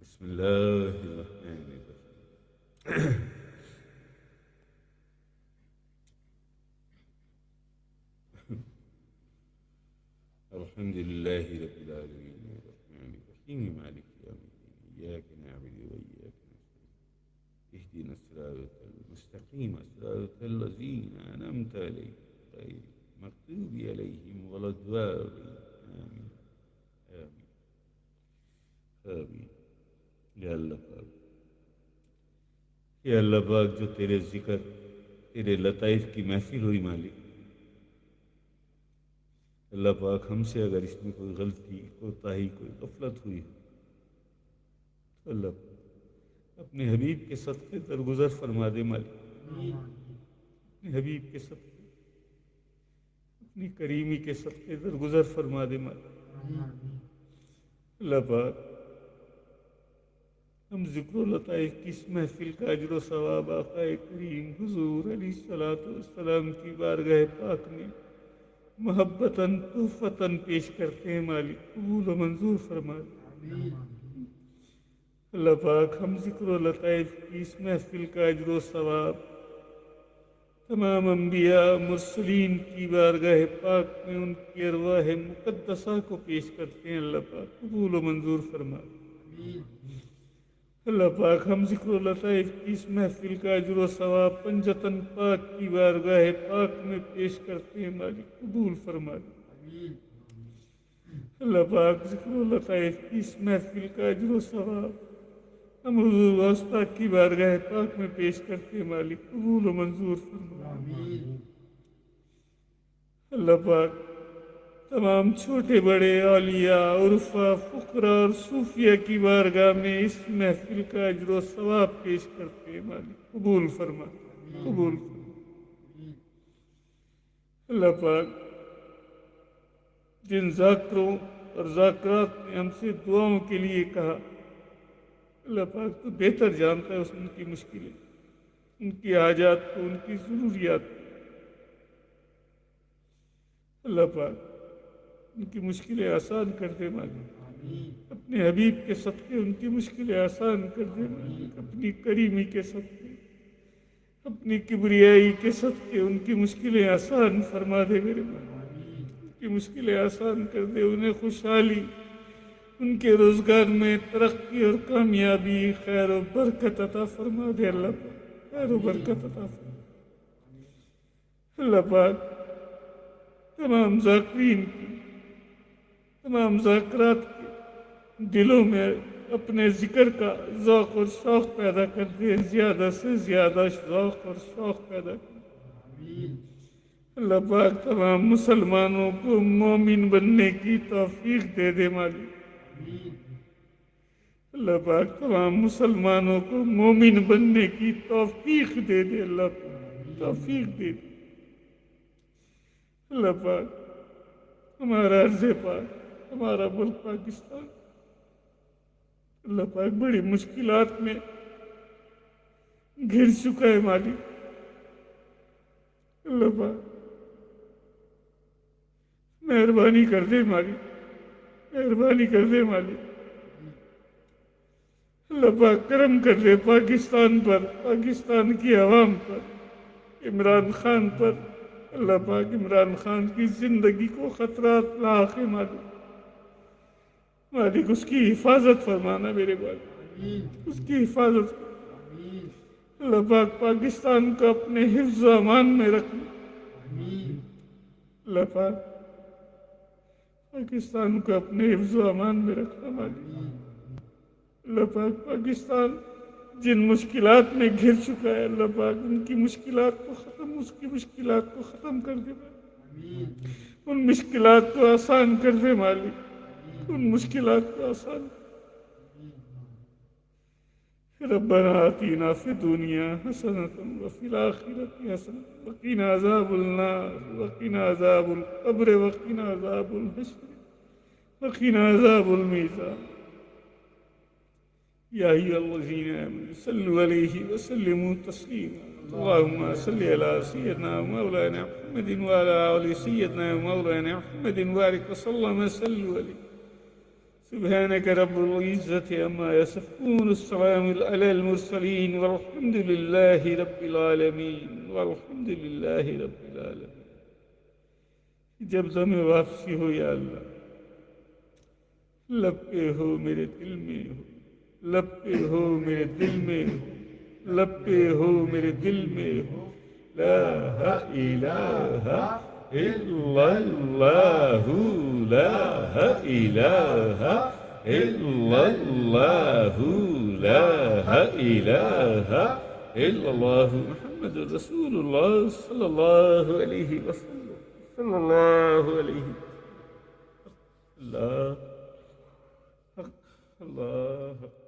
بسم الله الرحمن الرحيم. الحمد لله رب العالمين الرحمن الرحيم مالك يوم الدين إياك نعبد وإياك نستعين اهدنا الصراط المستقيم صراط الذين أنعمت عليهم غير المغضوب عليهم ولا الضالين آمين آمين آمين. یا اللہ پاک جو تیرے ذکر تیرے لطائف کی محفل ہوئی مالک، اللہ پاک ہم سے اگر اس میں کوئی غلطی کوتاہی کوئی غفلت ہوئی تو اللہ پاک اپنے حبیب کے صدقے درگزر فرما دے مالک، اپنے حبیب کے صدقے اپنی کریمی کے صدقے درگزر فرما دے مالک. اللہ پاک ہم ذکر و لطائف کی اس محفل کا اجر و ثواب آقا کریم حضور علیہ الصلوۃ والسلام کی بارگاہ پاک میں محبتاً تحفتاً پیش کرتے ہیں مالک، قبول و منظور فرما دے. اللہ پاک ہم ذکر و لطائف کی اس محفل کا اجر و ثواب تمام انبیاء مرسلین کی بارگاہ پاک میں ان کی ارواح مقدسہ کو پیش کرتے ہیں. اللہ پاک قبول و منظور فرما دے. اللہ پاک ہم ذکر و لطائف کی اس محفل کا اجر و ثواب پنجتن پاک کی بارگاہ پاک میں پیش کرتے ہیں مالک، قبول فرما دے. اللہ پاک ذکر و لطائف کی اس محفل کا اجر و ثواب ہم حضور واسطہ کی بارگاہ پاک میں پیش کرتے ہیں مالک، قبول و منظور فرما دے. اللہ پاک تمام چھوٹے بڑے اولیاء عرفاء فقراء اور صوفیہ کی بارگاہ میں اس محفل کا اجر و ثواب پیش کرتے ہیں مالک، قبول فرما قبول فرما. اللہ پاک جن ذاکروں اور ذاکرات نے ہم سے دعاؤں کے لیے کہا، اللہ پاک تو بہتر جانتا ہے ان کی مشکلیں، ان کی حاجات کو، ان کی ضروریات کو. اللہ پاک ان کی مشکلیں آسان کر دے مالک، اپنے حبیب کے صدقے ان کی مشکلیں آسان کر دے مالک، اپنی کریمی کے صدقے اپنی کبریائی کے صدقے ان کی مشکلیں آسان فرما دے میرے مالک، ان کی مشکلیں آسان کر دے، انہیں خوشحالی، ان کے روزگار میں ترقی اور کامیابی، خیر و برکت عطا فرما دے. اللہ پاک خیر و برکت عطا فرما. اللہ پاک تمام ذاکرین کی تمام ذاکرات کے دلوں میں اپنے ذکر کا ذوق اور شوق پیدا کر دے، زیادہ سے زیادہ ذوق اور شوق پیدا کر دے. اللہ پاک تمام مسلمانوں کو مومن بننے کی توفیق دے دے مالک. اللہ پاک تمام مسلمانوں کو مومن بننے کی توفیق دے دے. اللہ پاک توفیق دے دے. اللہ پاک ہمارا عرض پاک ہمارا ملک پاکستان اللہ پاک بڑی مشکلات میں گھر چکا ہے مالک. اللہ پاک مہربانی کر دے مالک، مہربانی کر دے مالک. اللہ پاک کرم کر دے پاکستان پر، پاکستان کی عوام پر، عمران خان پر. اللہ پاک عمران خان کی زندگی کو خطرات لاحق ہے مالک. مالک اس کی حفاظت فرمانا میرے مالک، اس کی حفاظت. اللہ پاک پاکستان کو اپنے حفظ و امان میں رکھنا. اللہ پاک پاکستان کو اپنے حفظ و امان میں رکھنا مالک. اللہ پاک پاکستان جن مشکلات میں گھر چکا ہے، اللہ پاک ان کی مشکلات کو ختم، اس کی مشکلات کو ختم کر دے مالک. ان مشکلات کو آسان کر دے مالک، ان مشکلات کو آسان. ربنا آتینا فی الدنیا حسنۃ وفی الآخرۃ حسنۃ وقنا عذاب النار وقنا عذاب القبر وقنا عذاب الحشر وقنا عذاب المیزان. یا ایھا الذین آمنوا صلوا علیہ وسلموا تسلیما. اللهم صل على سيدنا مولانا محمد وعلى آل سيدنا مولانا محمد وبارك وسلم. صلوا عليه سبحانك رب العزة عما يصفون السلام على المرسلين والحمد لله رب العالمين والحمد لله رب العالمين. جب دم واپسی ہو یا اللہ، لب پہ ہو میرے دل میں ہو، لب پہ ہو میرے دل میں ہو، لب پہ ہو میرے دل میں ہو. لا الہ الا اللہ، لا الہ الا اللہ، لا الہ الا اللہ، محمد رسول اللہ صلی اللہ علیہ وسلم، صلی اللہ علیہ وسلم. اللہ اللہ